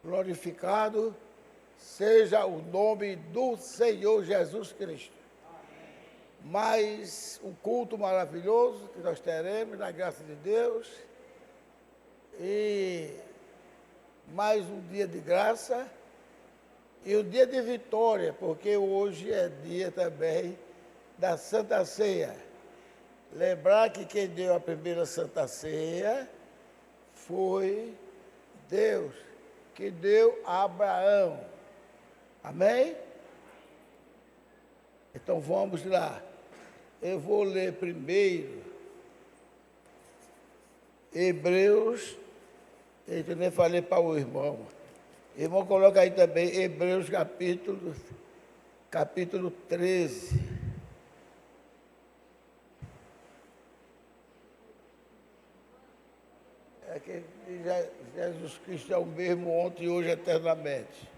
Glorificado seja o nome do Senhor Jesus Cristo. Mais um culto maravilhoso que nós teremos, na graça de Deus. E mais um dia de graça e um dia de vitória, porque hoje é dia também da Santa Ceia. Lembrar que quem deu a primeira Santa Ceia foi Deus, que deu a Abraão. Amém? Então vamos lá. Eu vou ler primeiro Hebreus, eu nem falei para o irmão. Irmão, coloca aí também Hebreus capítulo 13. É que Jesus Cristo é o mesmo ontem e hoje eternamente.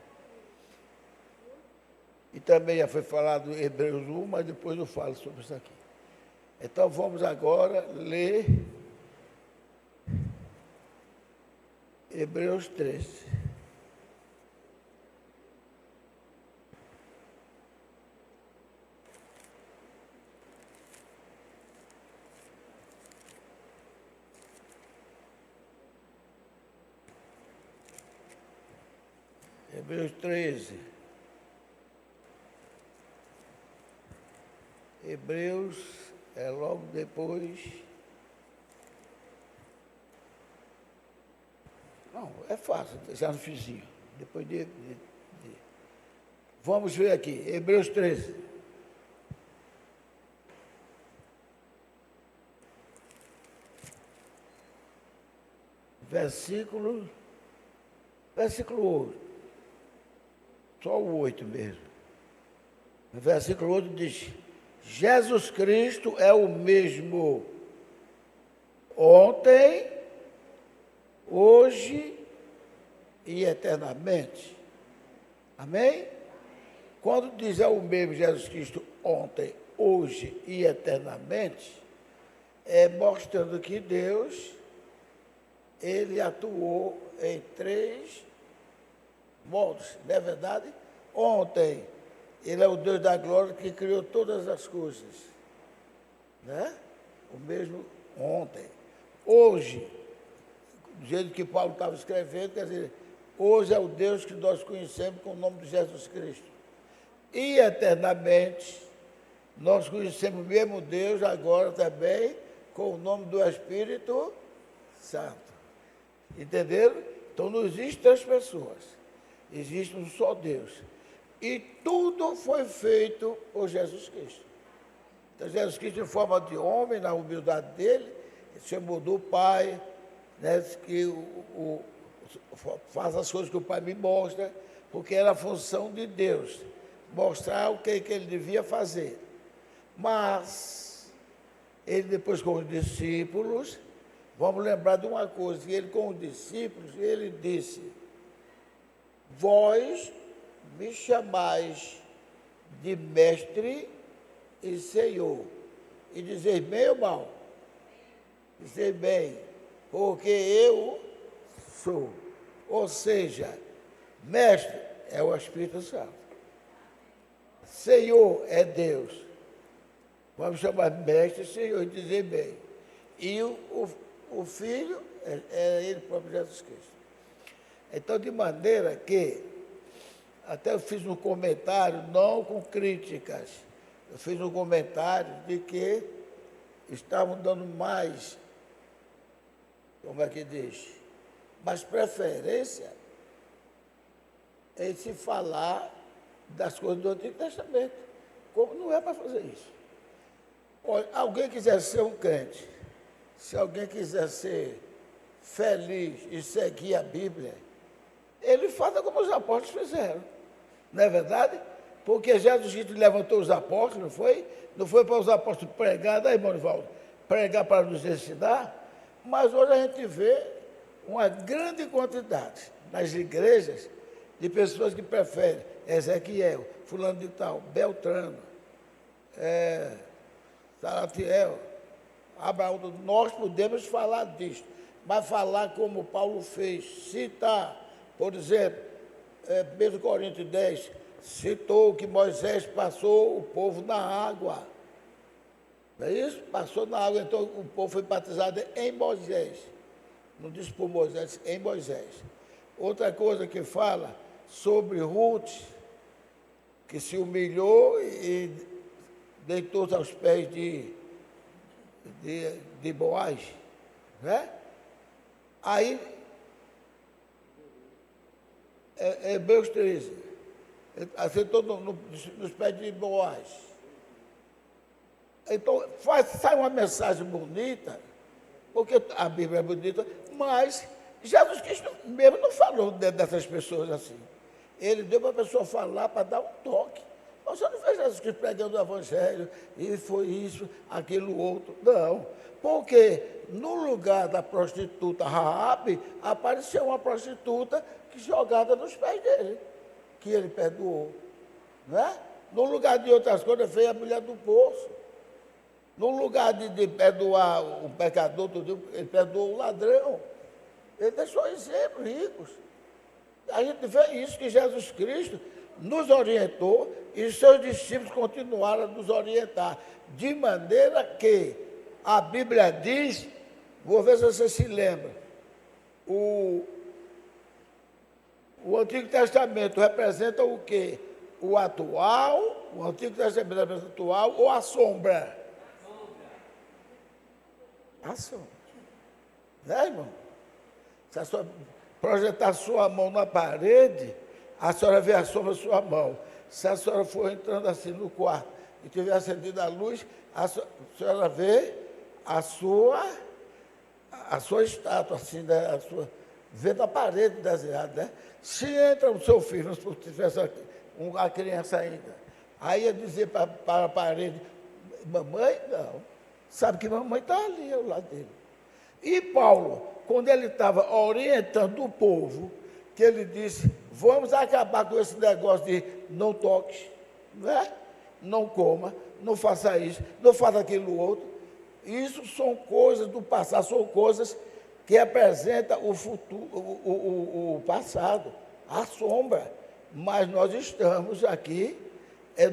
E também já foi falado em Hebreus 1, mas depois eu falo sobre isso aqui. Então vamos agora ler Hebreus 13. Hebreus 13. Hebreus é logo depois. Não, é fácil, já no fizinho. Depois Vamos ver aqui, Hebreus 13. Versículo 8. Só o 8 mesmo. No versículo 8 diz: Jesus Cristo é o mesmo ontem, hoje e eternamente. Amém? Quando diz é o mesmo Jesus Cristo ontem, hoje e eternamente, é mostrando que Deus, ele atuou em três modos, não é verdade? Ontem, ele é o Deus da glória que criou todas as coisas, né? O mesmo ontem. Hoje, do jeito que Paulo estava escrevendo, quer dizer, hoje é o Deus que nós conhecemos com o nome de Jesus Cristo. E eternamente, nós conhecemos o mesmo Deus agora também com o nome do Espírito Santo. Entenderam? Então não existem três pessoas, existe um só Deus. E tudo foi feito por Jesus Cristo. Então, Jesus Cristo, em forma de homem, na humildade dele, ele chamou do Pai, né, que faz as coisas que o Pai me mostra, porque era a função de Deus, mostrar o que ele devia fazer. Mas, ele depois com os discípulos, vamos lembrar de uma coisa, que ele com os discípulos, ele disse: vós me chamais de mestre e senhor, e dizer bem ou mal? Dizer bem, porque eu sou. Ou seja, mestre é o Espírito Santo, Senhor é Deus. Vamos chamar mestre e senhor e dizer bem. E o Filho é ele próprio, Jesus Cristo. Então, de maneira que até eu fiz um comentário, não com críticas, eu fiz um comentário de que estavam dando mais, como é que diz, mais preferência em se falar das coisas do Antigo Testamento. Como não é para fazer isso? Olha, alguém quiser ser um crente, se alguém quiser ser feliz e seguir a Bíblia, ele faça como os apóstolos fizeram. Não é verdade? Porque Jesus Cristo levantou os apóstolos, não foi? Não foi para os apóstolos pregar, né, irmão Nivaldo? Pregar para nos ensinar. Mas hoje a gente vê uma grande quantidade nas igrejas de pessoas que preferem Ezequiel, fulano de tal, Beltrano, Salatiel, Abraão. Nós podemos falar disso, mas falar como Paulo fez, citar Por exemplo, 1 Coríntios 10, citou que Moisés passou o povo na água. Não é isso? Passou na água, então o povo foi batizado em Moisés. Não disse por Moisés, em Moisés. Outra coisa que fala sobre Ruth, que se humilhou e deitou-se aos pés de Boaz, né? Aí, Hebreus 13, assentou nos pés de Boaz. Então, sai uma mensagem bonita, porque a Bíblia é bonita, mas Jesus Cristo mesmo não falou dessas pessoas assim. Ele deu para a pessoa falar para dar um toque. Você não vê Jesus Cristo pregando o Evangelho, e foi isso, aquilo, outro. Não. Porque no lugar da prostituta Raabe, apareceu uma prostituta que jogada nos pés dele, que ele perdoou. Né? No lugar de outras coisas, veio a mulher do poço. No lugar de perdoar o pecador, ele perdoou o ladrão. Ele deixou exemplos ricos. A gente vê isso, que Jesus Cristo nos orientou e seus discípulos continuaram a nos orientar. De maneira que a Bíblia diz, vou ver se você se lembra, o Antigo Testamento representa o quê? O atual, o Antigo Testamento representa o atual ou a sombra? A sombra. Né, irmão? Se a senhora projetar sua mão na parede, a senhora vê a sombra da sua mão. Se a senhora for entrando assim no quarto e tiver acendido a luz, a senhora vê a sua estátua, assim, né? Vê na parede desenhada, né? Se entra o seu filho, se tivesse uma criança ainda, aí ia dizer para a parede, mamãe, não. Sabe que mamãe está ali ao lado dele. E Paulo, quando ele estava orientando o povo, que ele disse, vamos acabar com esse negócio de não toque, né? Não coma, não faça isso, não faça aquilo outro. Isso são coisas do passado, são coisas que apresentam o futuro, o passado, a sombra. Mas nós estamos aqui,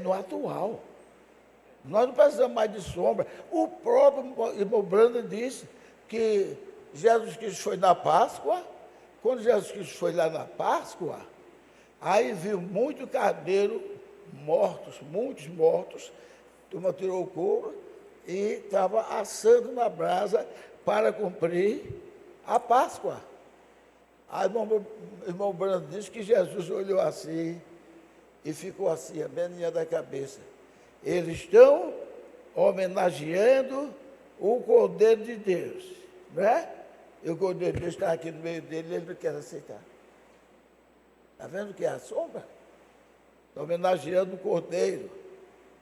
no atual. Nós não precisamos mais de sombra. O próprio irmão Brando disse que Jesus Cristo foi na Páscoa. Quando Jesus Cristo foi lá na Páscoa, aí viu muito carneiro mortos, muitos mortos. A turma tirou o couro e estava assando na brasa para cumprir a Páscoa. Aí o irmão Brando disse que Jesus olhou assim e ficou assim, a beninha da cabeça. Eles estão homenageando o Cordeiro de Deus, né? E o Cordeiro de Deus está aqui no meio dele e ele não quer aceitar. Está vendo que é a sombra? Está homenageando o Cordeiro,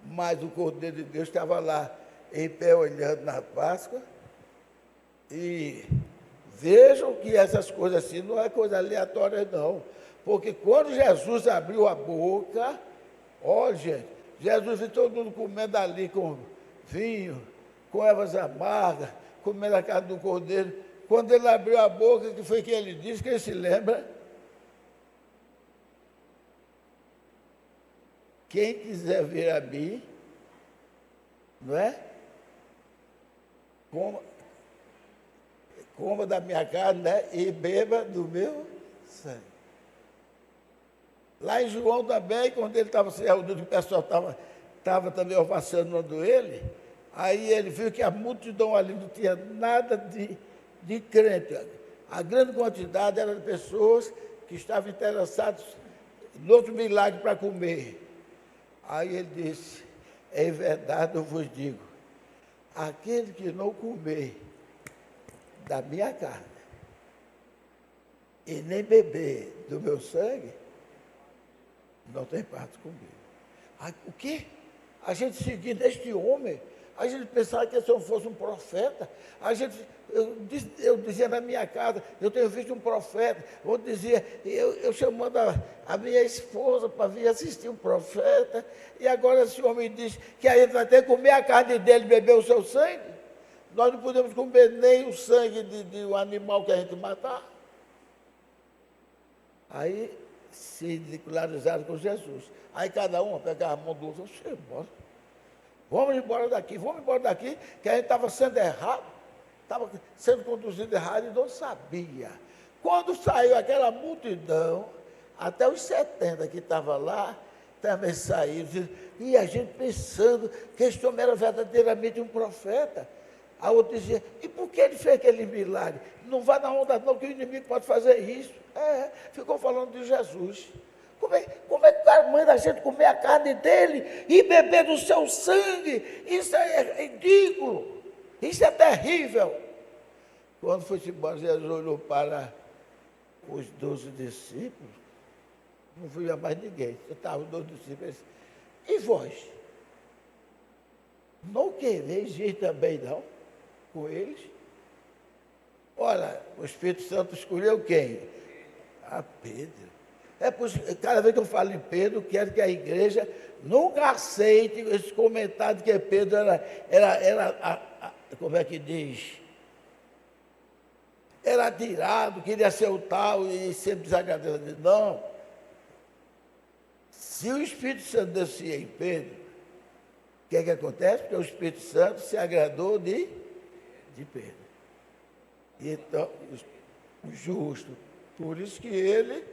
mas o Cordeiro de Deus estava lá, em pé, olhando na Páscoa. E vejam que essas coisas assim não é coisa aleatória, não. Porque quando Jesus abriu a boca, olha, gente, Jesus viu todo mundo comendo ali com vinho, com ervas amargas, comendo a carne do cordeiro. Quando ele abriu a boca, que foi que ele disse, quem se lembra? Quem quiser vir a mim, não é? Coma da minha carne, né? E beba do meu sangue. Lá em João também, quando ele estava se reunindo, o pessoal estava também ovacionando ele, aí ele viu que a multidão ali não tinha nada de crente. A grande quantidade era de pessoas que estavam interessadas em outro milagre para comer. Aí ele disse, em verdade eu vos digo, aquele que não comer da minha carne e nem beber do meu sangue, não tem parte comigo. O quê? A gente seguindo este homem, a gente pensava que esse homem fosse um profeta. Eu dizia na minha casa, eu tenho visto um profeta. Outro dizia, eu chamando a minha esposa para vir assistir um profeta. E agora esse homem diz que a gente vai ter que comer a carne dele, beber o seu sangue. Nós não podemos comer nem o sangue de um animal que a gente matar. Aí se ridicularizaram com Jesus. Aí cada um pegava a mão do outro, vamos embora daqui, que a gente estava sendo errado, estava sendo conduzido errado e não sabia. Quando saiu aquela multidão, até os 70 que estavam lá, também saíram, e a gente pensando que este homem era verdadeiramente um profeta. A outra dizia, e por que ele fez aquele milagre? Não vá na onda não, que o inimigo pode fazer isso. Ficou falando de Jesus. Como é que a mãe da gente comer a carne dele e beber do seu sangue? Isso é ridículo, isso é terrível. Quando foi embora, Jesus olhou para os 12 discípulos, não via mais ninguém, só estavam os 12 discípulos. E vós? Não quereis ir também, não? Com eles? Olha, o Espírito Santo escolheu quem? A Pedro. Cada vez que eu falo em Pedro, quero que a igreja nunca aceite esse comentário de que Pedro como é que diz? Era atirado, queria ser o tal e sempre desagradável. Não. Se o Espírito Santo descia em Pedro, o que é que acontece? Porque o Espírito Santo se agradou de Pedro. Então, justo. Por isso que ele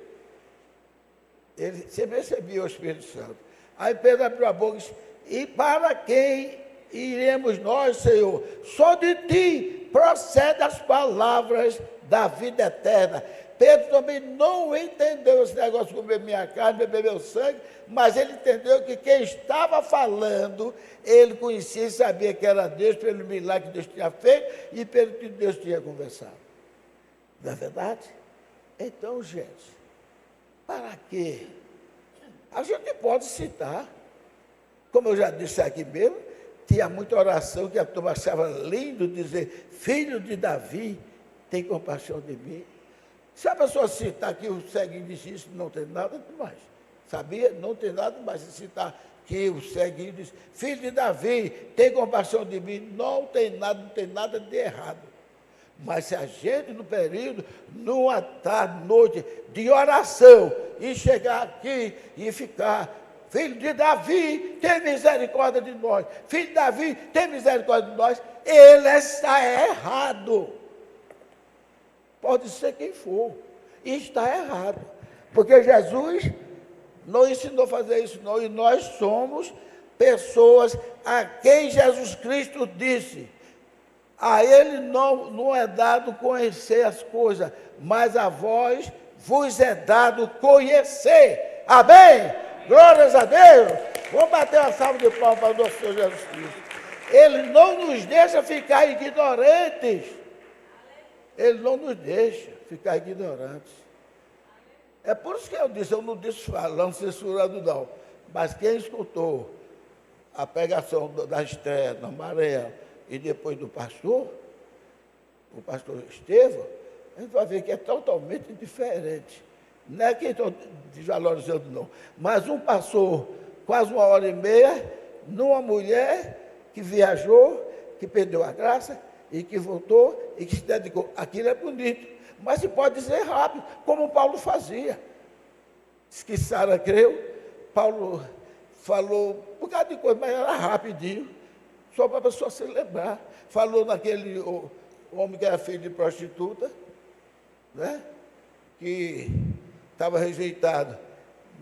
sempre recebia o Espírito Santo. Aí Pedro abriu a boca e disse, e para quem iremos nós, Senhor? Só de ti procedem as palavras da vida eterna. Pedro também não entendeu esse negócio de comer minha carne, beber meu sangue, mas ele entendeu que quem estava falando, ele conhecia e sabia que era Deus, pelo milagre que Deus tinha feito e pelo que Deus tinha conversado. Não é verdade? Então, gente, para quê? A gente pode citar, como eu já disse aqui mesmo, tinha muita oração que a turma achava lindo dizer, filho de Davi, tem compaixão de mim. Se a pessoa citar que o ceguinho disse isso, não tem nada demais. Sabia? Não tem nada demais. Se citar que o ceguinho disse, filho de Davi, tem compaixão de mim, não tem nada de errado. Mas se a gente, no período, numa tarde, noite de oração, e chegar aqui e ficar, filho de Davi, tem misericórdia de nós, filho de Davi, tem misericórdia de nós, ele está errado. Pode ser quem for, e está errado, porque Jesus não ensinou a fazer isso não, e nós somos pessoas a quem Jesus Cristo disse, a ele não é dado conhecer as coisas, mas a vós vos é dado conhecer, amém? Glórias a Deus, vamos bater uma salva de palmas para o nosso Senhor Jesus Cristo, ele não nos deixa ficar ignorantes, ele não nos deixa ficar ignorantes. É por isso que eu não disse falando, censurando não. Mas quem escutou a pregação da estreia na Maré e depois do pastor, o pastor Estevão, a gente vai ver que é totalmente diferente. Não é que estou desvalorizando não. Mas um passou quase 1h30 numa mulher que viajou, que perdeu a graça, e que voltou e que se dedicou. Aquilo é bonito, mas se pode dizer rápido, como Paulo fazia. Diz que Sara creu, Paulo falou um bocado de coisa, mas era rapidinho, só para a pessoa se lembrar. Falou naquele homem que era filho de prostituta, né? Que estava rejeitado,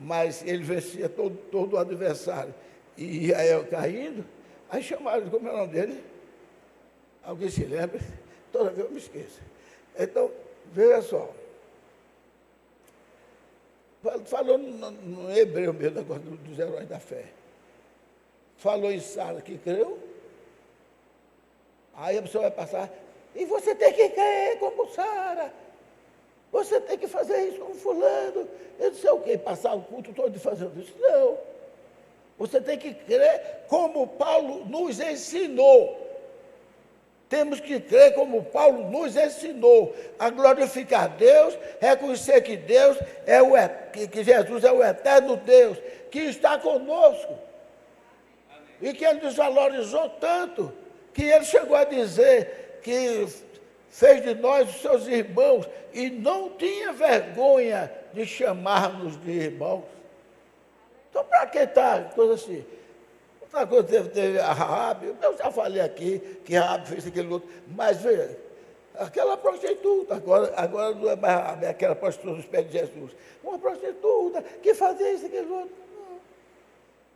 mas ele vencia todo o adversário. E Israel caindo, aí chamaram, como é o nome dele? Alguém se lembra? Toda vez eu me esqueço. Então, veja só. Falou no hebreu mesmo, agora dos heróis da fé. Falou em Sara que creu. Aí a pessoa vai passar. E você tem que crer como Sara. Você tem que fazer isso como fulano. Eu não sei o quê, passar o culto todo fazendo isso. Não. Você tem que crer como Paulo nos ensinou. Temos que crer como Paulo nos ensinou, a glorificar Deus, reconhecer que Deus que Jesus é o eterno Deus, que está conosco. E que Ele nos valorizou tanto, que Ele chegou a dizer que fez de nós os seus irmãos e não tinha vergonha de chamar-nos de irmãos. Então, para que está coisa assim? Outra coisa, teve a Raabe, eu já falei aqui que Raabe fez aquele outro, mas veja, aquela prostituta, agora não é mais Raabe, é aquela prostituta dos pés de Jesus. Uma prostituta que fazia isso, aquele outro. Não.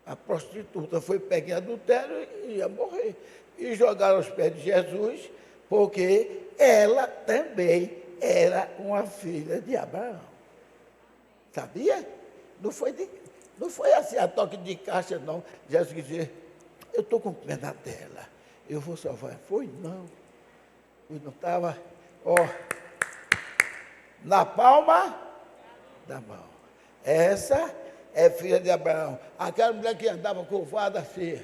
A prostituta foi pega em adultério e ia morrer. E jogaram aos pés de Jesus, porque ela também era uma filha de Abraão. Sabia? Não foi assim a toque de caixa, não. Jesus dizia, eu estou com pena dela, eu vou salvar. Foi não. Eu não estava, na palma da mão. Essa é filha de Abraão. Aquela mulher que andava curvada assim.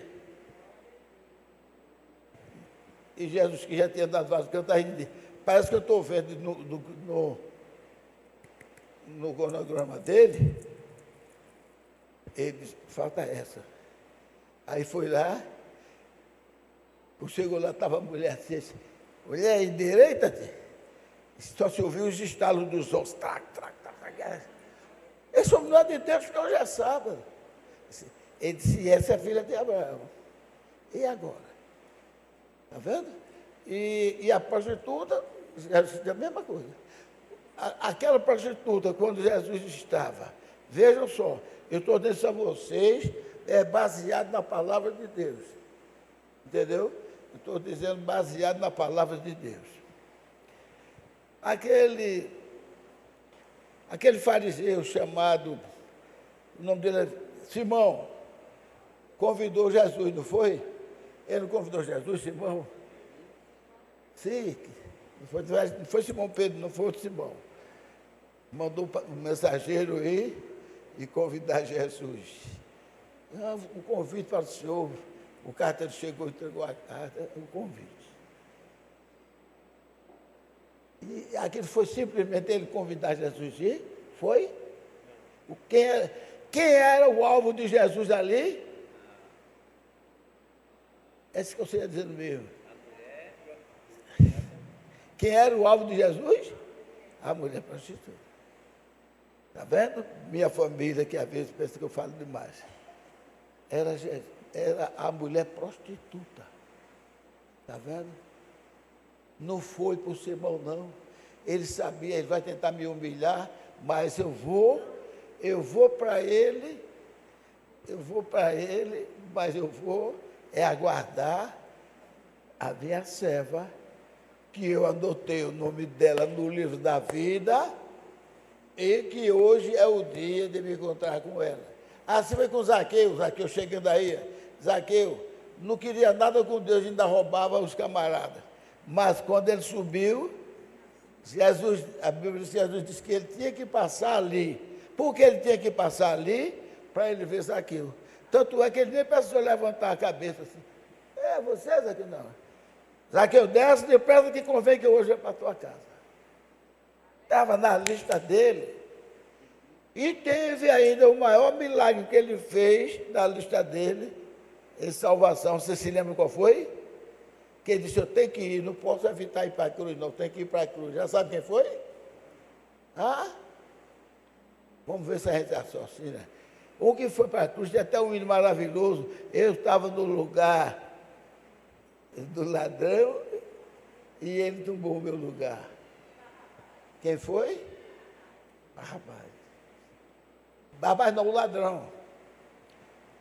E Jesus, que já tinha dado vários cantos, parece que eu estou vendo no cronograma dele. Ele disse, falta essa. Aí foi lá, chegou lá, estava a mulher assim, mulher, endireita-te. Só se ouviu os estalos dos ossos. Esse homem não é de Deus, que eu já sabe. Ele disse, essa é filha de Abraão. E agora? Está vendo? E a prostituta, a mesma coisa. Aquela prostituta, quando Jesus estava, vejam só, eu estou dizendo a vocês, é baseado na palavra de Deus. Entendeu? Eu estou dizendo baseado na palavra de Deus. Aquele fariseu chamado, o nome dele é Simão, convidou Jesus, não foi? Ele não convidou Jesus, Simão? Sim, não foi Simão Pedro, não foi outro Simão. Mandou um mensageiro ir e convidar Jesus. Um convite para o senhor. O carteiro chegou e entregou a carta, um convite. E aquilo foi simplesmente ele convidar Jesus a ir? Foi? Quem era o alvo de Jesus ali? É isso que você ia dizendo mesmo. Quem era o alvo de Jesus? A mulher prostituta. Está vendo? Minha família, que às vezes pensa que eu falo demais. Era a mulher prostituta. Está vendo? Não foi por Simão, não. Ele sabia, ele vai tentar me humilhar, mas eu vou para ele, mas eu vou aguardar a minha serva, que eu anotei o nome dela no livro da vida, e que hoje é o dia de me encontrar com ela. Assim foi com Zaqueu chegando aí. Zaqueu não queria nada com Deus, ainda roubava os camaradas. Mas quando ele subiu, a Bíblia diz que Jesus disse que ele tinha que passar ali. Por que ele tinha que passar ali? Para ele ver Zaqueu. Tanto é que ele nem precisou levantar a cabeça assim. Você, Zaqueu, não. Zaqueu, desce depressa que convém que eu hoje vá para a tua casa. Estava na lista dele. E teve ainda o maior milagre que ele fez na lista dele, em salvação. Você se lembra qual foi? Que ele disse, eu tenho que ir, não posso evitar ir para a cruz, não, tenho que ir para a cruz. Já sabe quem foi? Vamos ver se a gente assassina. O que foi para a cruz, tem até um hino maravilhoso. Eu estava no lugar do ladrão e ele tomou o meu lugar. Quem foi? Barrabás não, o ladrão.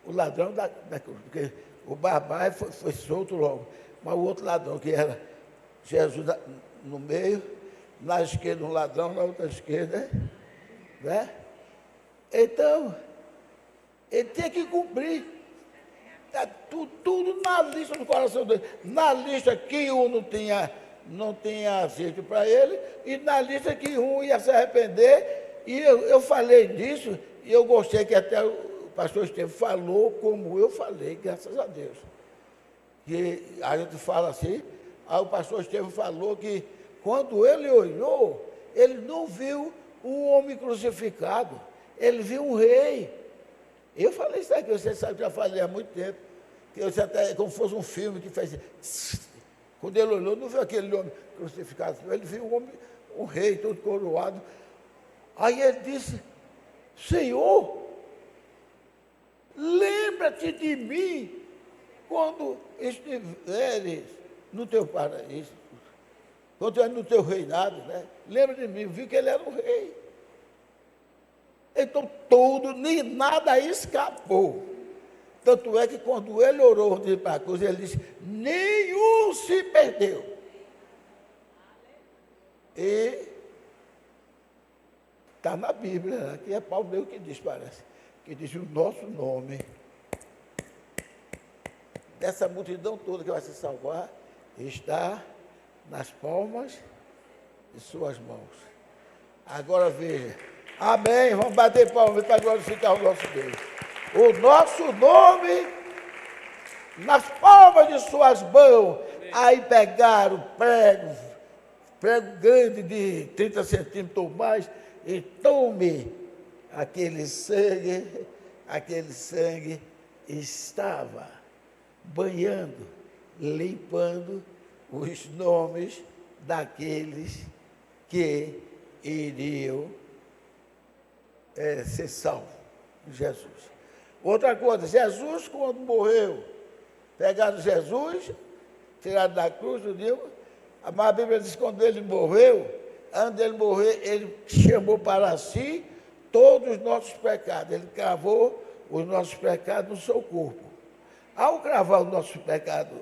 O ladrão da cruz. Porque o Barrabás foi solto logo. Mas o outro ladrão, que era Jesus no meio, na esquerda um ladrão, na outra esquerda, né? Então, ele tinha que cumprir. Está tudo na lista do coração dele. Na lista que um não tinha acerto para ele, e na lista que um ia se arrepender. E eu falei disso, e eu gostei que até o pastor Estevam falou como eu falei, graças a Deus. Que a gente fala assim, aí o pastor Estevam falou que quando ele olhou, ele não viu um homem crucificado, ele viu um rei. Eu falei isso aqui, você sabe que eu já falei há muito tempo, que eu até como fosse um filme que fez assim, Quando ele olhou, não viu aquele homem crucificado, ele viu um homem, um rei todo coroado. Aí ele disse, Senhor, lembra-te de mim quando estiveres no teu paraíso, quando estiveres no teu reinado, né? Lembra de mim, viu que ele era um rei. Então tudo, nem nada escapou. Tanto é que quando ele orou para a cruz, ele disse, nenhum se perdeu. E está na Bíblia, né? Que é Paulo mesmo que diz, parece, que diz o nosso nome, dessa multidão toda que vai se salvar, está nas palmas de suas mãos. Agora veja, amém, vamos bater palmas para glorificar o nosso Deus. O nosso nome nas palmas de suas mãos. Aí pegaram prego grande de 30 centímetros ou mais, e tome aquele sangue estava banhando, limpando os nomes daqueles que iriam ser salvos. Jesus. Outra coisa, Jesus, quando morreu, pegaram Jesus, tiraram da cruz, a Bíblia diz que quando ele morreu, antes dele morrer, ele chamou para si todos os nossos pecados. Ele cravou os nossos pecados no seu corpo. Ao cravar os nossos pecados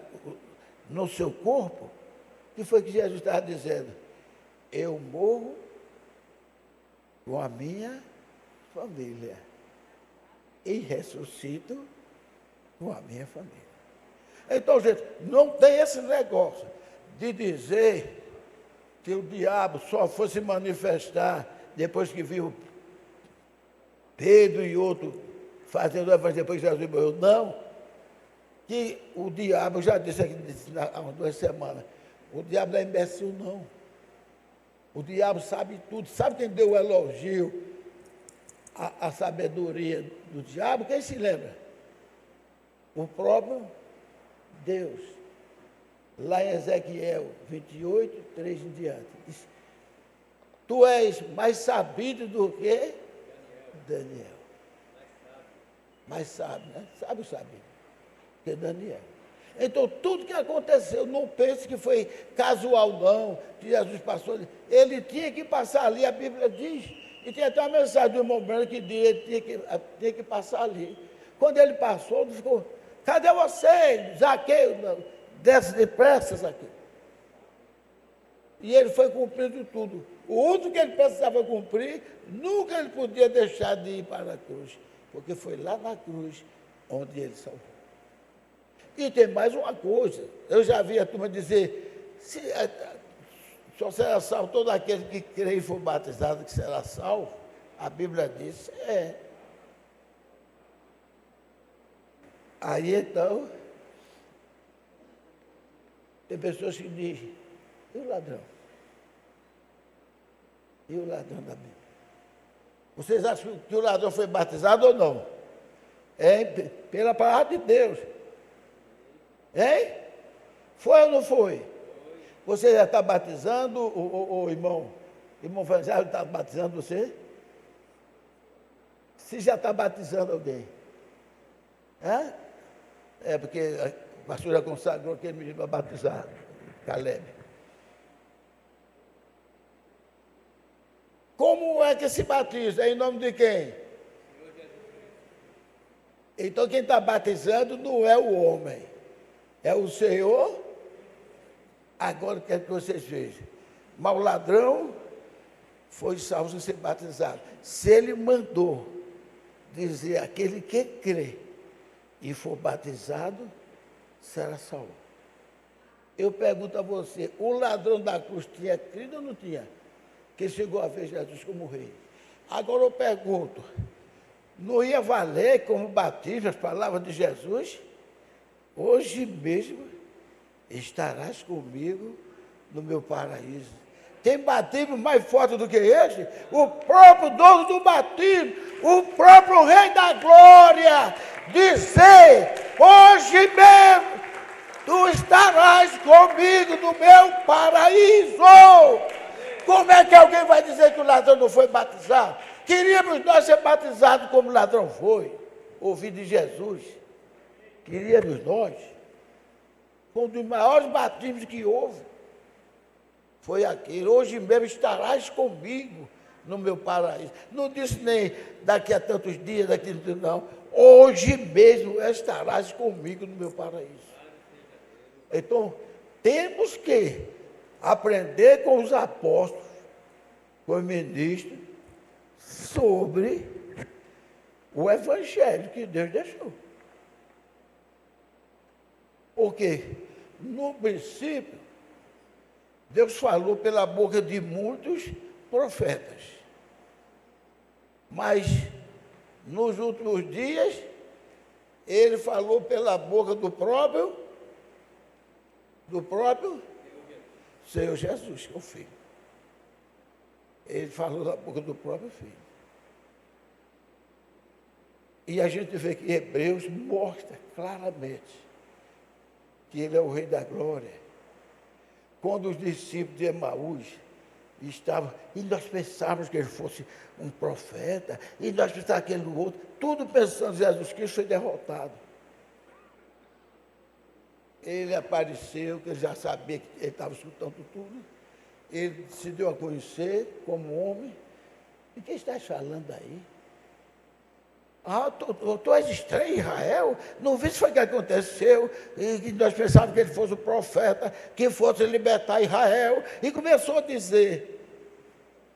no seu corpo, o que foi que Jesus estava dizendo? Eu morro com a minha família e ressuscito com a minha família. Então, gente, não tem esse negócio de dizer que o diabo só foi se manifestar depois que viu Pedro e outro fazendo o evangelho depois que Jesus morreu. Não. Que o diabo, eu já disse aqui há umas 2 semanas, o diabo não é imbecil, não. O diabo sabe tudo. Sabe quem deu o elogio a sabedoria do diabo? Quem se lembra? O próprio Deus. Lá em Ezequiel 28, 3 em diante. Diz, tu és mais sabido do que Daniel. Mais sábio, né? Sábio, sabido. Que Daniel. Então, tudo que aconteceu, não pense que foi casual, não, que Jesus passou. Ele tinha que passar ali, a Bíblia diz. E tem até uma mensagem do irmão Branco que diz ele tinha que passar ali. Quando ele passou, ele ficou, cadê você, Zaqueu? Desce depressa, Zaqueu. E ele foi cumprindo tudo. O único que ele precisava cumprir, nunca ele podia deixar de ir para a cruz, porque foi lá na cruz onde ele salvou. E tem mais uma coisa, eu já vi a turma dizer, só será salvo todo aquele que crê e for batizado, que será salvo. A Bíblia diz, Aí então, tem pessoas que dizem, e o ladrão? E o ladrão da Bíblia? Vocês acham que o ladrão foi batizado ou não? Pela palavra de Deus. Foi ou não foi? Você já está batizando, o irmão? Irmão Francisco está batizando você? Se já está batizando alguém? Porque a pastora consagrou aquele menino para batizar, Caleb. Como é que se batiza? Em nome de quem? Então quem está batizando não é o homem, é o Senhor. Agora quero que vocês vejam. Mas o ladrão foi salvo sem ser batizado. Se ele mandou dizer aquele que crê e for batizado, será salvo. Eu pergunto a você, o ladrão da cruz tinha crido ou não tinha? Que chegou a ver Jesus como rei. Agora eu pergunto, não ia valer como batismo as palavras de Jesus? Hoje mesmo estarás comigo no meu paraíso. Tem batismo mais forte do que esse? O próprio dono do batismo, o próprio Rei da Glória, dizer, hoje mesmo tu estarás comigo no meu paraíso. Como é que alguém vai dizer que o ladrão não foi batizado? Queríamos nós ser batizados como o ladrão foi, ouvir de Jesus. Queríamos nós. Um dos maiores batismos que houve foi aquele. Hoje mesmo estarás comigo no meu paraíso. Não disse nem daqui a tantos dias, daqui a tantos, não. Hoje mesmo estarás comigo no meu paraíso. Então, temos que aprender com os apóstolos, com os ministros, sobre o evangelho que Deus deixou. Porque, no princípio, Deus falou pela boca de muitos profetas. Mas, nos últimos dias, Ele falou pela boca do próprio Senhor Jesus, que é o Filho. Ele falou da boca do próprio Filho. E a gente vê que Hebreus mostra claramente que Ele é o Rei da Glória. Quando os discípulos de Emaús estavam, e nós pensávamos que Ele fosse um profeta, e nós pensávamos que Ele no outro, tudo pensando em Jesus Cristo, foi derrotado. Ele apareceu, que ele já sabia que ele estava escutando tudo. Ele se deu a conhecer como homem. E quem está falando aí? Tu és estranho, Israel? Não vi se foi o que aconteceu. E nós pensávamos que ele fosse o profeta, que fosse libertar Israel. E começou a dizer.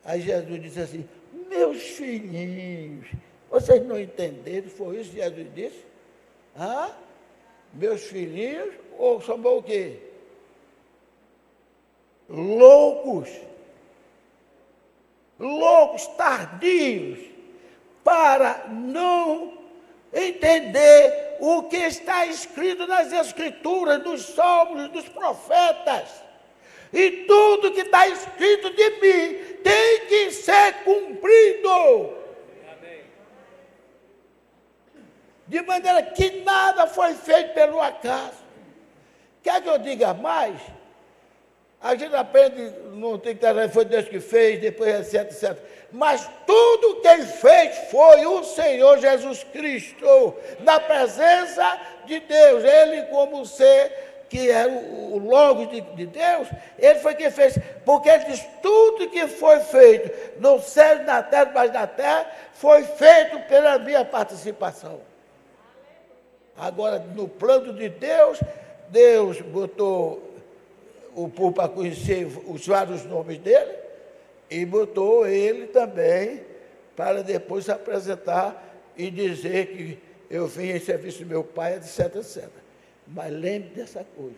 Aí Jesus disse assim, meus filhinhos, vocês não entenderam? Foi isso que Jesus disse? Meus filhinhos, ou chamou o quê? Loucos, tardios, para não entender o que está escrito nas Escrituras, nos Salmos, dos profetas. E tudo que está escrito de mim tem que ser cumprido. De maneira que nada foi feito pelo acaso. Quer que eu diga mais? A gente aprende, não tem que estar, foi Deus que fez, depois etc. Mas tudo quem fez foi o Senhor Jesus Cristo, na presença de Deus. Ele, como ser que é o Logos de Deus, ele foi quem fez. Porque ele diz, tudo que foi feito no céu e na terra, mas na terra, foi feito pela minha participação. Agora, no plano de Deus, Deus botou o povo para conhecer os vários nomes dele e botou ele também para depois se apresentar e dizer que eu vim em serviço do meu Pai, etc. Mas lembre dessa coisa.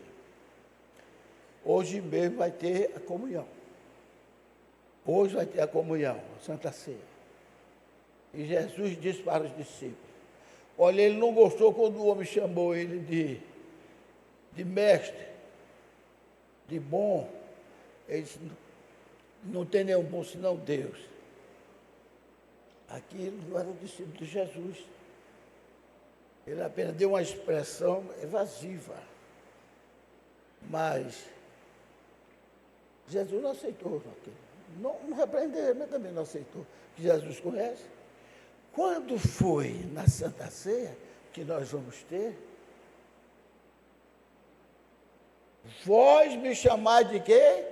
Hoje mesmo vai ter a comunhão. Hoje vai ter a comunhão, a Santa Ceia. E Jesus disse para os discípulos, olha, ele não gostou quando o homem chamou ele de mestre, de bom. Ele disse, não tem nenhum bom senão Deus. Aqui ele não era o discípulo de Jesus. Ele apenas deu uma expressão evasiva. Mas Jesus não aceitou aquilo. Não repreendeu, mas também não aceitou. Que Jesus conhece. Quando foi na Santa Ceia que nós vamos ter, vós me chamais de quê?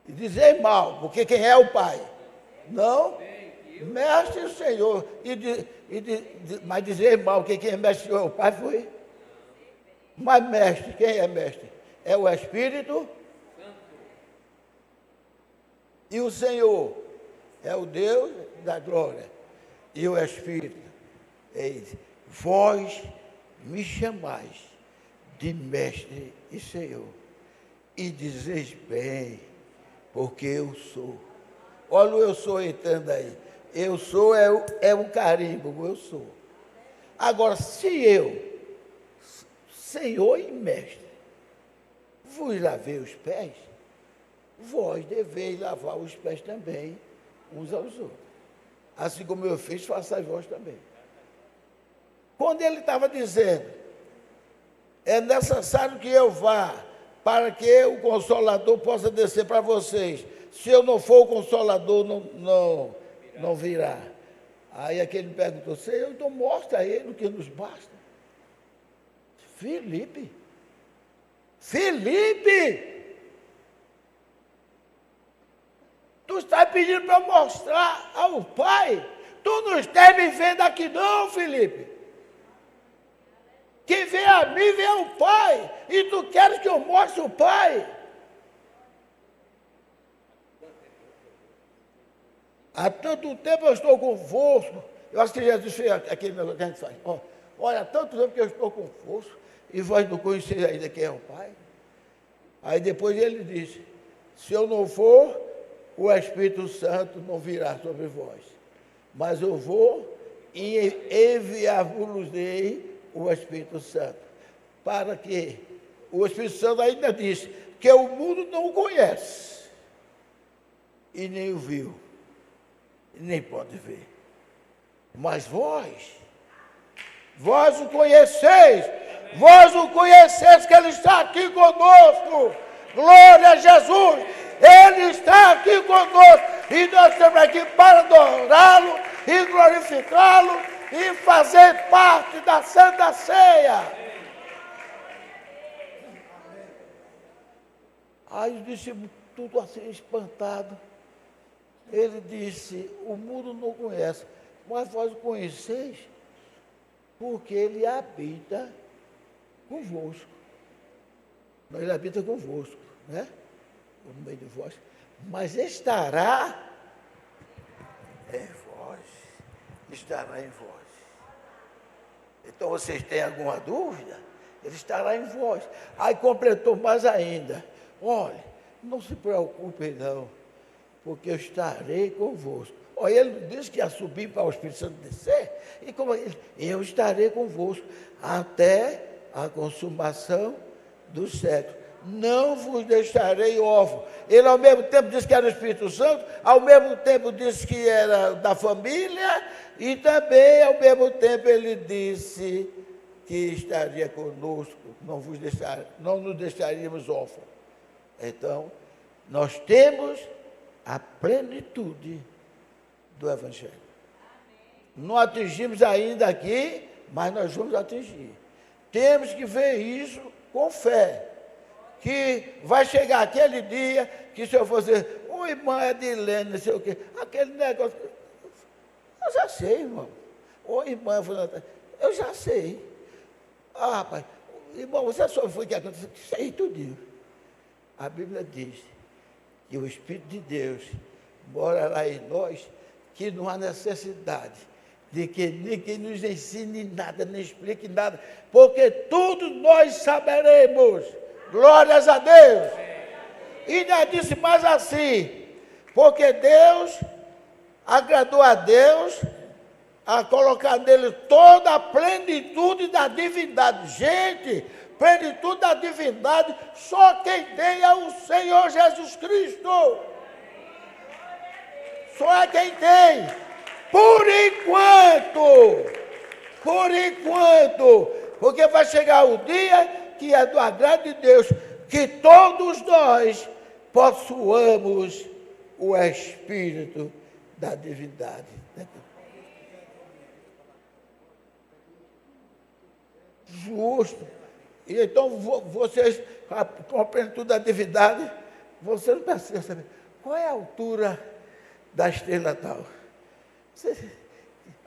E dizei mal, porque quem é o Pai? Não, mestre e Senhor. Mas dizer mal, porque quem é mestre e Senhor é o Pai foi? Mas mestre, quem é mestre? É o Espírito Santo. E o Senhor é o Deus da glória. E o Espírito. Vós me chamais de mestre e Senhor. E dizeis bem, porque eu sou. Olha o eu sou entrando aí. Eu sou é um carimbo, eu sou. Agora, se eu, Senhor e mestre, vos lavei os pés, vós deveis lavar os pés também uns aos outros. Assim como eu fiz, façais vós também. Quando ele estava dizendo é necessário que eu vá, para que o Consolador possa descer para vocês. Se eu não for, o Consolador não virá. Aí aquele me perguntou, Senhor, então mostra a ele o que nos basta. Filipe, tu está pedindo para mostrar ao Pai? Tu não estás me vendo aqui não, Filipe. Quem vê a mim, vê o Pai. E tu queres que eu mostre o Pai? Há tanto tempo eu estou convosco. Eu acho que Jesus fez aquele negócio que a gente faz. Olha, há tanto tempo que eu estou convosco e vós não conheceis ainda quem é o Pai. Aí depois ele disse, se eu não for, o Espírito Santo não virá sobre vós. Mas eu vou e enviar-vos-ei o Espírito Santo. Para que o Espírito Santo ainda disse que o mundo não o conhece. E nem o viu. E nem pode ver. Mas vós o conheceis. Vós o conheceis que Ele está aqui conosco. Glória a Jesus. Ele está aqui conosco. E nós estamos aqui para adorá-lo e glorificá-lo e fazer parte da Santa Ceia. Aí os discípulos, tudo assim espantado. Ele disse, o mundo não conhece, mas vós o conheceis, porque ele habita convosco. Ele habita convosco, né? No meio de vós. Mas estará em vós. Estará em vós. Então vocês têm alguma dúvida? Ele estará em vós. Aí completou mais ainda. Olha, não se preocupem não, porque eu estarei convosco. Olha, ele disse que ia subir para o Espírito Santo descer, e como ele, eu estarei convosco até a consumação do século. Não vos deixarei órfãos. Ele ao mesmo tempo disse que era o Espírito Santo, ao mesmo tempo disse que era da família, e também ao mesmo tempo ele disse que estaria conosco, não nos deixaríamos órfãos. Então, nós temos a plenitude do Evangelho. Não atingimos ainda aqui, mas nós vamos atingir. Temos que ver isso com fé. Que vai chegar aquele dia que se eu fosse, irmã Edilene, não sei o quê, aquele negócio, eu já sei, irmão. Irmã, eu já sei. Rapaz, irmão, você só foi que aconteceu, sei tudinho. A Bíblia diz que o Espírito de Deus morará em nós, que não há necessidade de que ninguém nos ensine nada, nem explique nada, porque tudo nós saberemos. Glórias a Deus. E ainda disse mais assim, porque Deus, agradou a Deus a colocar nele toda a plenitude da divindade. Gente, plenitude da divindade, só quem tem é o Senhor Jesus Cristo. Só é quem tem. Por enquanto, porque vai chegar o dia que é do agrado de Deus, que todos nós possuamos o Espírito da divindade. Justo. E então vocês, com a plenitude da divindade, você não precisa saber qual é a altura da estrela tal.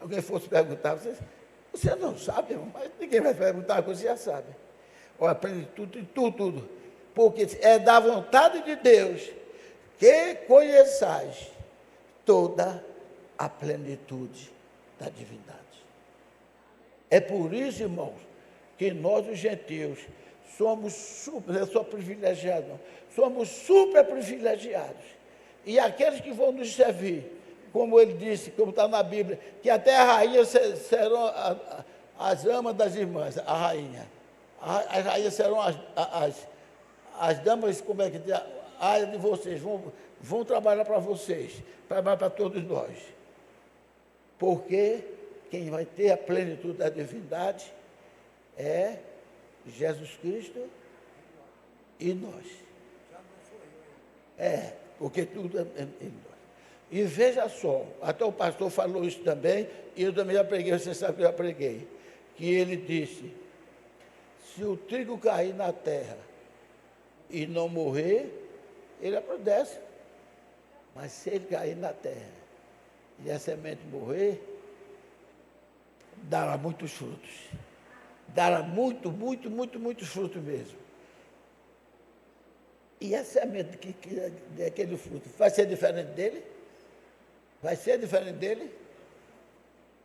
Alguém fosse perguntar, você não sabe, irmão, mas ninguém vai perguntar, você já sabe. Olha, a plenitude de tudo. Porque é da vontade de Deus que conheçais toda a plenitude da divindade. É por isso, irmãos, que nós, os gentios, somos privilegiados, não, somos super privilegiados. E aqueles que vão nos servir, como ele disse, como está na Bíblia, que até a rainha serão as amas das irmãs, a rainha. As rainhas serão as damas, como é que diz, a área de vocês, vão trabalhar para vocês, trabalhar para todos nós. Porque quem vai ter a plenitude da divindade é Jesus Cristo e nós. Porque tudo é em nós. E veja só, até o pastor falou isso também, e eu também já preguei, você sabe que eu já preguei, que ele disse, se o trigo cair na terra e não morrer, ele apodrece. Mas se ele cair na terra e a semente morrer, dará muitos frutos. Dará muitos frutos mesmo. E a semente que der aquele fruto, vai ser diferente dele? Vai ser diferente dele?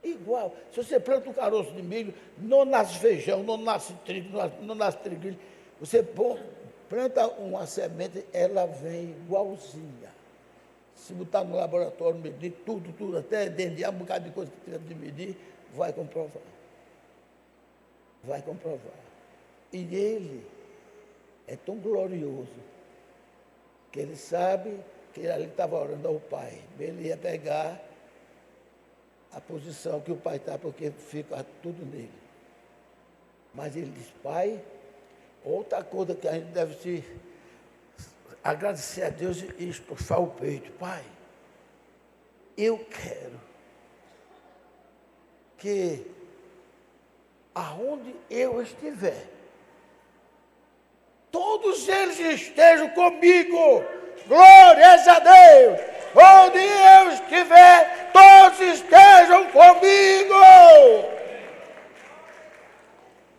Igual. Se você planta um caroço de milho, não nasce feijão, não nasce trigo, não nasce trigo. Você planta uma semente, ela vem igualzinha. Se botar no laboratório, medir tudo, até dentro um bocado de coisa que tiver de medir, vai comprovar. Vai comprovar. E ele é tão glorioso que ele sabe que ele ali estava orando ao Pai. Ele ia pegar a posição que o Pai está, porque fica tudo nele. Mas ele diz, Pai, outra coisa que a gente deve se agradecer a Deus e estufar o peito. Pai, eu quero que aonde eu estiver, todos eles estejam comigo. Glórias a Deus! Onde eu estiver, todos estejam comigo.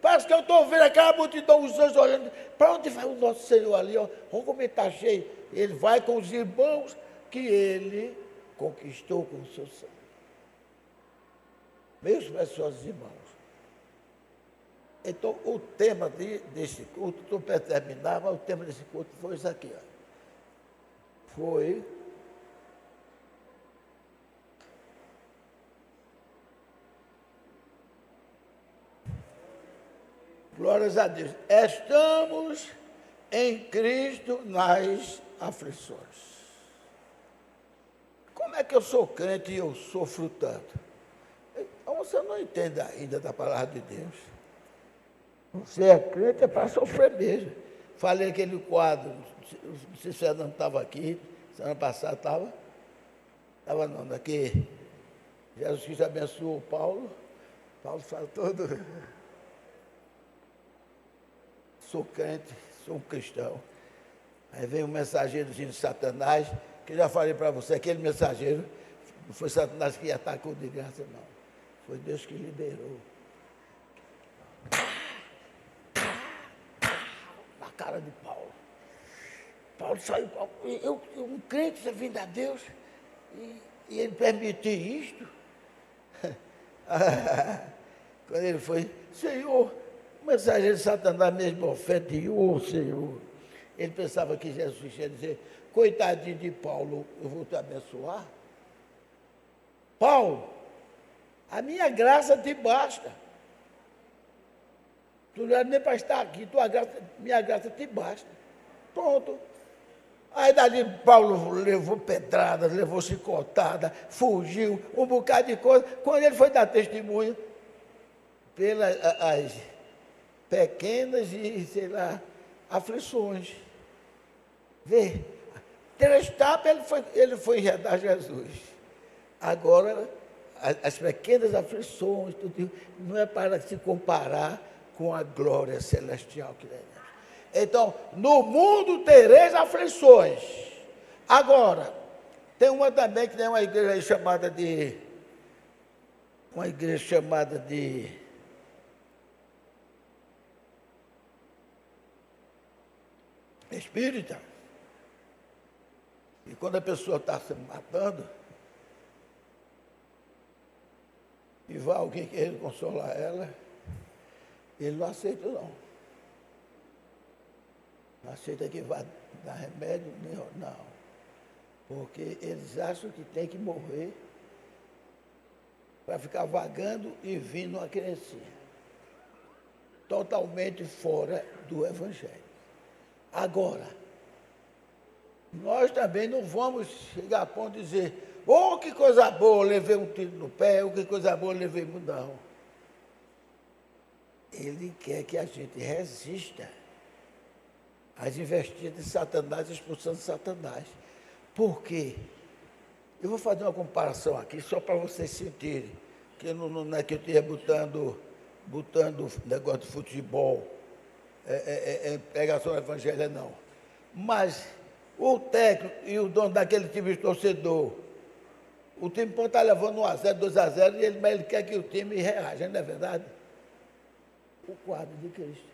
Parece que eu estou vendo aquela multidão, os anjos olhando. Para onde vai o nosso Senhor ali? Ó? Vamos como ele está cheio. Ele vai com os irmãos que ele conquistou com o seu sangue. Meus preciosos irmãos. Então, o tema desse culto, estou para terminar, mas o tema desse culto foi isso aqui. Ó. Foi glórias a Deus. Estamos em Cristo nas aflições. Como é que eu sou crente e eu sofro tanto? Então, você não entende ainda da palavra de Deus. Você é crente é para sofrer mesmo. Falei aquele quadro, se você não estava aqui, semana passada estava? Estava não, daqui. Jesus Cristo abençoou Paulo. Paulo fala todo. Sou crente, sou um cristão. Aí vem um mensageirozinho de Satanás, que eu já falei para você, aquele mensageiro, não foi Satanás que atacou de graça, não. Foi Deus que liberou. Na cara de Paulo. Paulo saiu, eu um crente servindo a Deus, e ele permitiu isto. Quando ele foi, Senhor, o mensageiro de Satanás mesmo ofendeu, Senhor. Ele pensava que Jesus ia dizer, coitadinho de Paulo, eu vou te abençoar. Paulo, a minha graça te basta. Tu não é nem para estar aqui, minha graça te basta. Pronto. Aí dali Paulo levou pedradas, levou chicotada, fugiu, um bocado de coisa. Quando ele foi dar testemunho, pelas as pequenas e, sei lá, aflições. Vê, 3 tapas ele foi enredar Jesus. Agora, as pequenas aflições, tudo, não é para se comparar com a glória celestial que é. Então, no mundo tereis aflições. Agora, tem uma também que tem uma igreja chamada de espírita. E quando a pessoa está se matando, e vai alguém querer consolar ela, ele não aceita não. Não aceita que vá dar remédio, não. Porque eles acham que tem que morrer para ficar vagando e vindo uma criancinha. Totalmente fora do Evangelho. Agora, nós também não vamos chegar a ponto de dizer, oh, que coisa boa, levei um tiro no pé, oh, que coisa boa, levei não. ele quer que a gente resista às investidas de Satanás, expulsando Satanás. Por quê? Eu vou fazer uma comparação aqui, só para vocês sentirem, que não é que eu esteja botando negócio de futebol, pregação evangélica, não. Mas o técnico e o dono daquele time de torcedor, o time pode estar levando 1-0, 2-0, mas ele quer que o time reaja, não é verdade? O quadro de Cristo.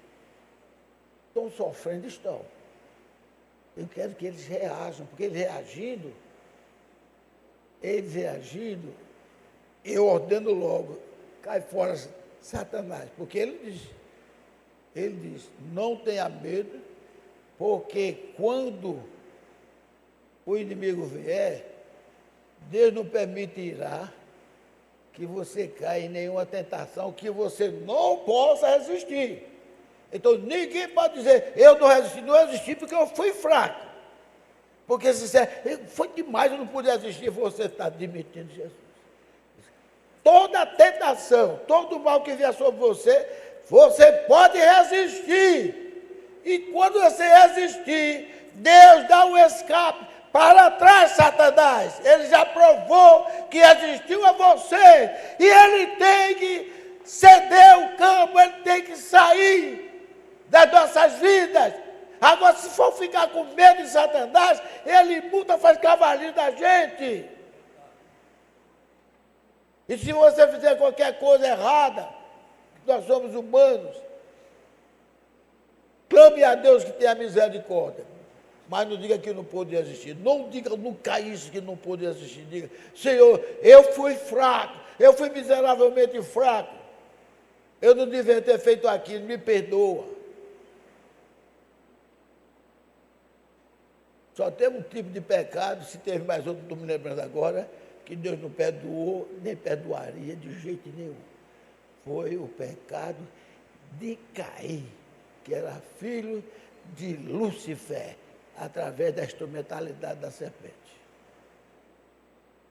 Estão sofrendo, estão. Eu quero que eles reajam, porque eles reagindo, eu ordeno logo, cai fora Satanás, porque ele diz, não tenha medo, porque quando o inimigo vier, Deus não permitirá que você caia em nenhuma tentação que você não possa resistir. Então, ninguém pode dizer, eu não resisti porque eu fui fraco. Porque se disser, foi demais, eu não pude resistir, você está admitindo Jesus. Toda tentação, todo mal que vier sobre você, você pode resistir. E quando você resistir, Deus dá um escape para trás, Satanás. Ele já provou que existiu a você. E ele tem que ceder o campo, ele tem que sair das nossas vidas. Agora, se for ficar com medo de Satanás, ele muda, faz cavalinho da gente. E se você fizer qualquer coisa errada, nós somos humanos, clame a Deus que tenha misericórdia. Mas não diga que não pode existir. Não diga nunca isso que não pode existir. Diga, Senhor, eu fui fraco, eu fui miseravelmente fraco. Eu não devia ter feito aquilo, me perdoa. Só tem um tipo de pecado, se teve mais outro, não estou me lembrando agora, que Deus não perdoou, nem perdoaria de jeito nenhum. Foi o pecado de Caim, que era filho de Lúcifer, através da instrumentalidade da serpente.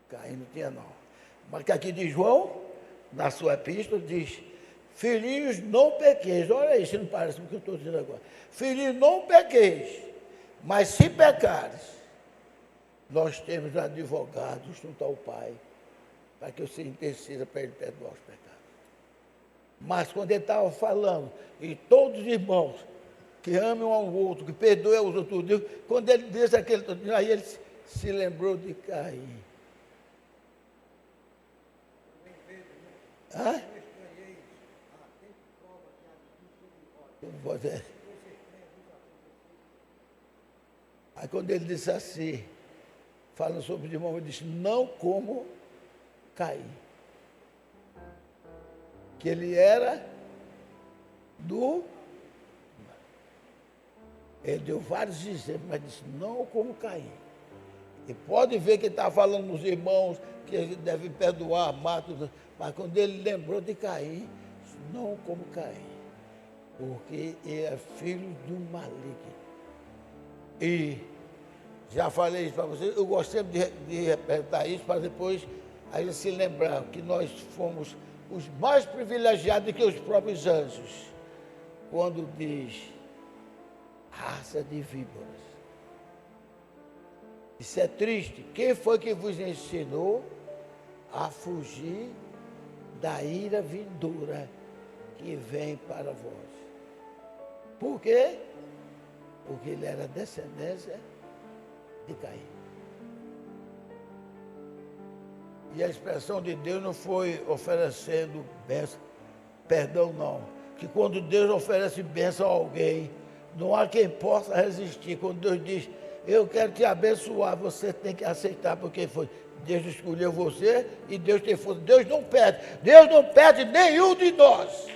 Caim não tinha não. Mas que aqui de João, na sua epístola, diz, filhinhos, não pequeis. Olha isso, não parece o que eu estou dizendo agora. Filhinhos, não pequeis. Mas se pecares, nós temos advogados junto ao Pai, para que você interceda para ele perdoar os pecados. Mas quando ele estava falando, e todos os irmãos que amem um ao outro, que perdoem os outros, quando ele disse aquele, aí ele se lembrou de Caim. Hã? Aí quando ele disse assim, falando sobre os irmãos, ele disse, não como Caim. Que ele era ele deu vários exemplos, mas disse, não como Caim. E pode ver que ele está falando nos irmãos, que ele deve perdoar, amar, tudo. Mas quando ele lembrou de Caim, disse, não como Caim, porque ele é filho do maligno. E já falei isso para vocês, eu gosto sempre de repetir isso para depois a gente se lembrar que nós fomos os mais privilegiados que os próprios anjos, quando diz raça de víboras. Isso é triste. Quem foi que vos ensinou a fugir da ira vindoura que vem para vós? Por quê? Porque ele era descendência de Caim. E a expressão de Deus não foi oferecendo bênção, perdão não. Que quando Deus oferece bênção a alguém, não há quem possa resistir. Quando Deus diz, eu quero te abençoar, você tem que aceitar, porque foi Deus escolheu você e Deus tem força. Deus não perde nenhum de nós.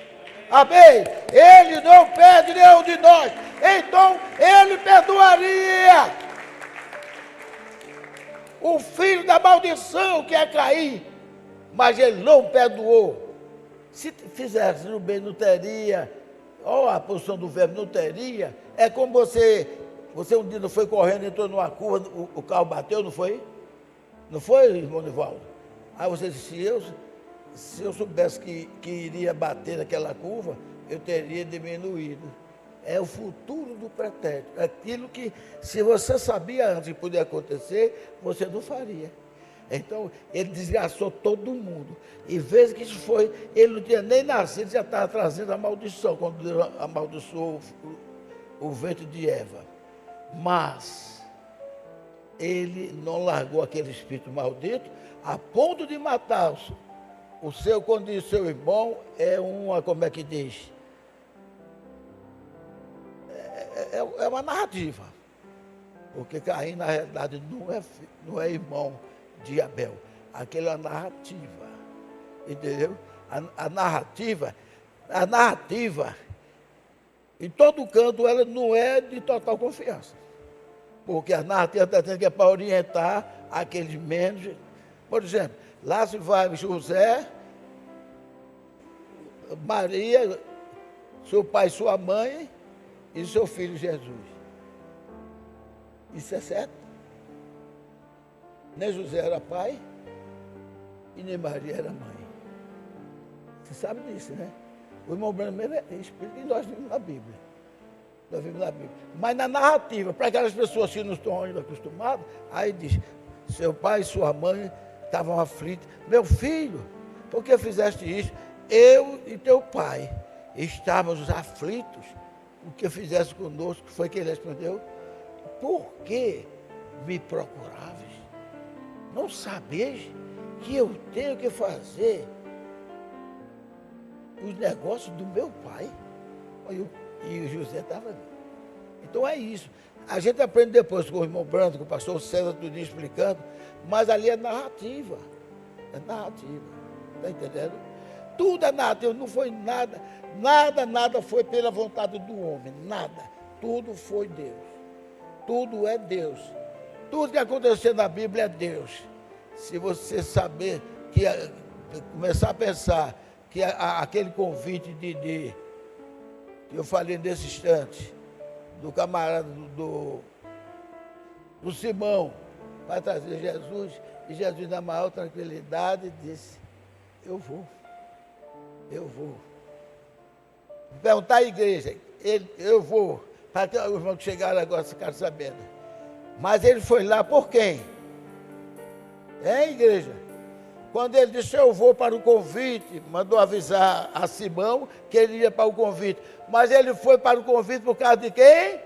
Amém? Ele não perde nenhum de nós. Então, ele perdoaria o filho da maldição que é Caim, mas ele não perdoou. Se fizesse no bem, não teria. Olha a posição do verbo, não teria. É como você um dia não foi correndo, entrou numa curva, o carro bateu, não foi? Não foi, irmão Nivaldo? Aí você disse, se eu soubesse que iria bater naquela curva, eu teria diminuído. É o futuro do pretérito. Aquilo que, se você sabia antes que podia acontecer, você não faria. Então, ele desgraçou todo mundo. E vezes que isso foi, ele não tinha nem nascido, já estava trazendo a maldição, quando Deus amaldiçoou o ventre de Eva. Mas, ele não largou aquele espírito maldito, a ponto de matar o seu, quando diz seu irmão, é uma, como é que diz? É uma narrativa. Porque Caim, na realidade, não é irmão de Abel. Aquela é uma narrativa. Entendeu? A narrativa, em todo canto, ela não é de total confiança. Porque a narrativa está dizendo que é para orientar aqueles menos. Por exemplo, lá se vai José, Maria, seu pai e sua mãe e seu filho Jesus. Isso é certo? Nem José era pai e nem Maria era mãe. Você sabe disso, né? O irmão Branco mesmo é espírito que nós vimos na Bíblia. Nós vimos na Bíblia. Mas na narrativa, para aquelas pessoas que não estão ainda acostumadas, aí diz, seu pai e sua mãe estavam aflitos. Meu filho, por que fizeste isso? Eu e teu pai estávamos aflitos. O que fizeste conosco, foi que ele respondeu, por que me procuráveis? Não sabeis que eu tenho que fazer os negócios do meu pai? E o José estava ali. Então é isso. A gente aprende depois com o irmão Brando, com o pastor César, tudo explicando, mas ali é narrativa. É narrativa. Está entendendo? Tudo é narrativa, não foi nada. Nada foi pela vontade do homem. Nada. Tudo foi Deus. Tudo é Deus. Tudo que aconteceu na Bíblia é Deus. Se você saber, começar a pensar que aquele convite que eu falei nesse instante, do camarada do Simão, para trazer Jesus, e Jesus, na maior tranquilidade, disse, eu vou. Perguntar à igreja, eu vou, para que os irmãos que chegaram agora ficaram sabendo. Mas ele foi lá por quem? Igreja? Quando ele disse, eu vou para o convite, mandou avisar a Simão que ele ia para o convite. Mas ele foi para o convite por causa de quem?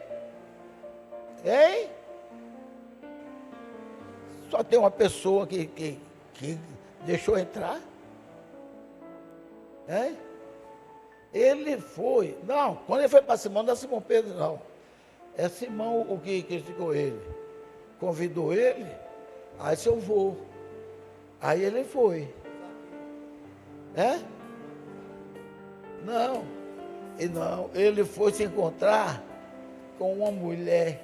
Só tem uma pessoa que deixou entrar. Ele foi. Não, quando ele foi para Simão, não é Simão Pedro, não. É Simão o que criticou ele. Convidou ele, aí disse, eu vou. Aí ele foi. Não, ele foi se encontrar com uma mulher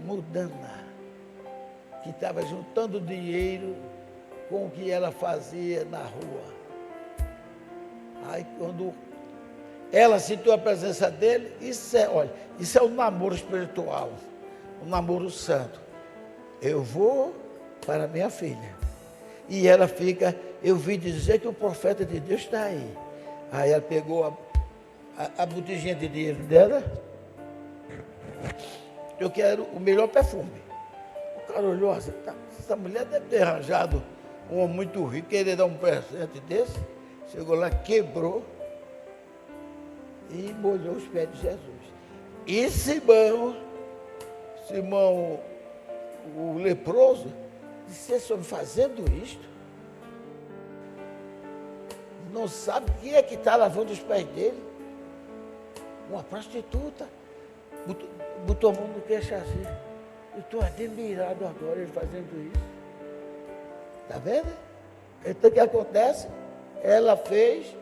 mudana, que estava juntando dinheiro com o que ela fazia na rua. Aí quando ela sentiu a presença dele, isso é um namoro espiritual, um namoro santo. Eu vou para minha filha. E ela fica, eu vi dizer que o profeta de Deus está aí. Aí ela pegou a botijinha de dinheiro dela. Eu quero o melhor perfume. O cara olhou assim, essa mulher deve ter arranjado um homem muito rico, querer dar um presente desse. Chegou lá, quebrou e molhou os pés de Jesus. E Simão, o leproso, disse, vocês estão fazendo isto? Não sabe quem é que está lavando os pés dele? Uma prostituta. Botou a mão no queixo assim. Eu estou admirado agora ele fazendo isso. Está vendo? Então o que acontece? Ela fez,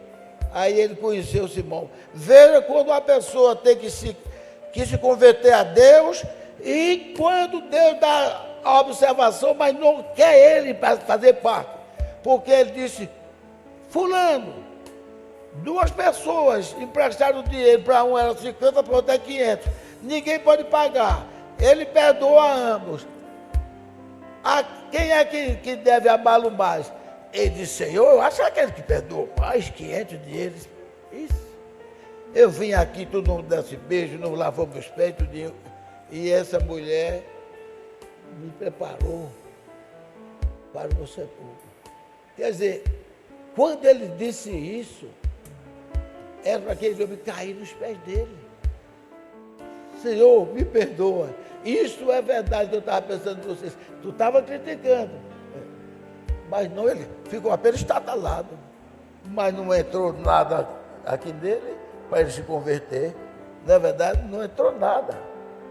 aí ele conheceu Simão. Veja quando uma pessoa tem que se converter a Deus, e quando Deus dá a observação, mas não quer ele para fazer parte. Porque ele disse, fulano, 2 pessoas emprestaram dinheiro, para um era 50, para outro é 500. Ninguém pode pagar. Ele perdoa ambos. Quem é que deve amá-lo mais? Ele disse, Senhor, eu acho aquele que perdoa mais 500 dinheiros. Isso. Eu vim aqui, tu não desse beijo, não lavou meus pés, tudinho. E essa mulher me preparou para o sepulcro. Quer dizer, quando ele disse isso, era para aquele homem cair nos pés dele. Senhor, me perdoa. Isso é verdade que eu estava pensando em vocês. Tu estava criticando. Mas não, ele ficou apenas estatalado. Mas não entrou nada aqui nele para ele se converter. Na é verdade, não entrou nada.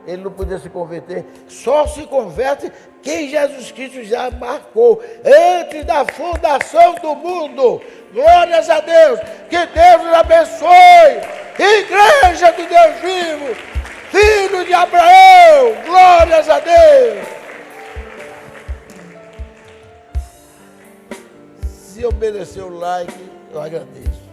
Ele não podia se converter. Só se converte quem Jesus Cristo já marcou. Antes da fundação do mundo. Glórias a Deus. Que Deus nos abençoe. Igreja do Deus vivo. Filho de Abraão. Glórias a Deus. Se eu merecer o like, eu agradeço.